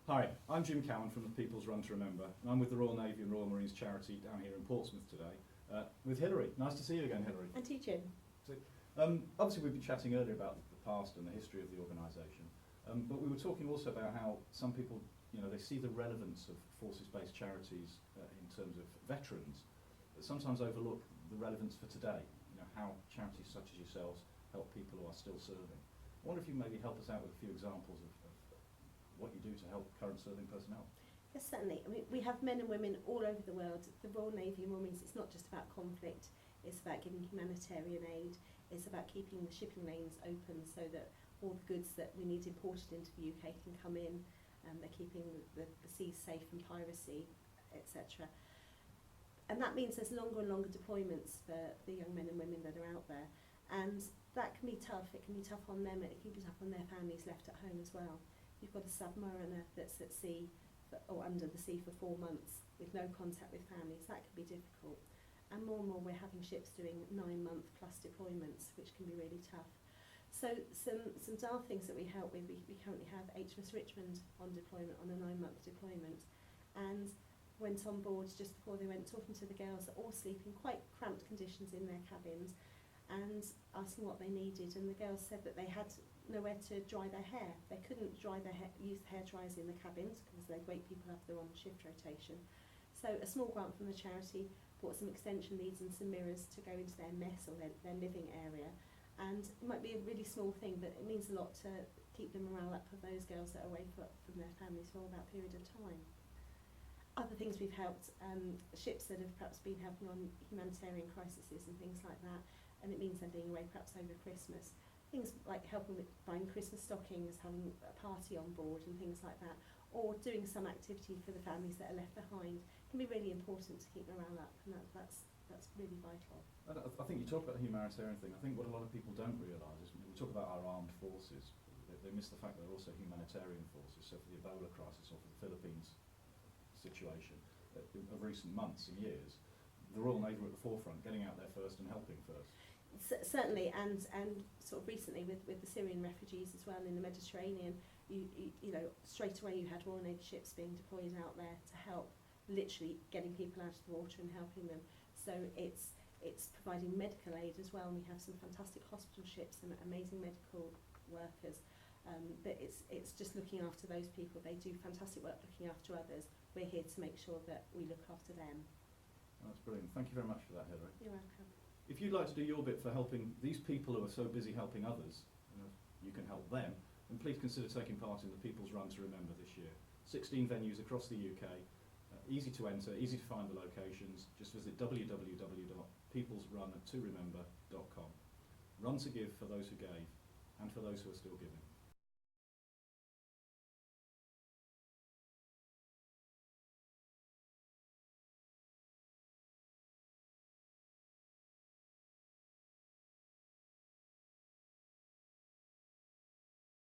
Hi, I'm Jim Cowan from the People's Run to Remember, and I'm with the Royal Navy and Royal Marines charity down here in Portsmouth today with Hilary. Nice to see you again, Hilary. And you, Jim. Obviously we've been chatting earlier about the past and the history of the organisation, but we were talking also about how some people, they see the relevance of forces-based charities in terms of veterans, but sometimes overlook the relevance for today, how charities such as yourselves help people who are still serving. I wonder if you maybe help us out with a few examples of what you do to help current serving personnel. Yes, certainly. I mean, we have men and women all over the world. The Royal Navy and Royal Marines, it's not just about conflict, it's about giving humanitarian aid, it's about keeping the shipping lanes open so that all the goods that we need imported into the UK can come in, they're keeping the seas safe from piracy, etc. And that means there's longer and longer deployments for the young men and women that are out there. And that can be tough. It can be tough on them, and it can be tough on their families left at home as well. You've got a submariner that's at sea or under the sea for 4 months with no contact with families. That can be difficult. And more we're having ships doing 9-month plus deployments, which can be really tough. So some daft things that we help with, we currently have HMS Richmond on deployment, on a 9-month deployment, and went on board just before they went, talking to the girls that all sleep in quite cramped conditions in their cabins and asking what they needed, and the girls said that they had nowhere to dry their hair. They couldn't dry their hair, use the hair dryers in the cabins because they'd wake people up, they're on shift rotation. So a small grant from the charity bought some extension leads and some mirrors to go into their mess or their living area. And it might be a really small thing, but it means a lot to keep the morale up of those girls that are away from their families for all that period of time. Other things we've helped, ships that have perhaps been helping on humanitarian crises and things like that, and it means they're being away perhaps over Christmas. Things like helping with buying Christmas stockings, having a party on board and things like that, or doing some activity for the families that are left behind can be really important to keep morale up, and that's really vital. I think you talk about the humanitarian thing. I think what a lot of people don't realise is we talk about our armed forces, they miss the fact that they're also humanitarian forces. So for the Ebola crisis or for the Philippines situation of recent months and years, the Royal Navy were at the forefront, getting out there first and helping first. Certainly, and sort of recently with the Syrian refugees as well in the Mediterranean, you know, straight away you had Royal Navy ships being deployed out there to help, literally getting people out of the water and helping them. So it's providing medical aid as well, and we have some fantastic hospital ships and amazing medical workers. But it's just looking after those people. They do fantastic work looking after others. We're here to make sure that we look after them. That's brilliant. Thank you very much for that, Hilary. You're welcome. If you'd like to do your bit for helping these people who are so busy helping others, you can help them, then please consider taking part in the People's Run to Remember this year. 16 venues across the UK, easy to enter, easy to find the locations. Just visit www.peoplesrun2remember.com. Run to give for those who gave and for those who are still giving.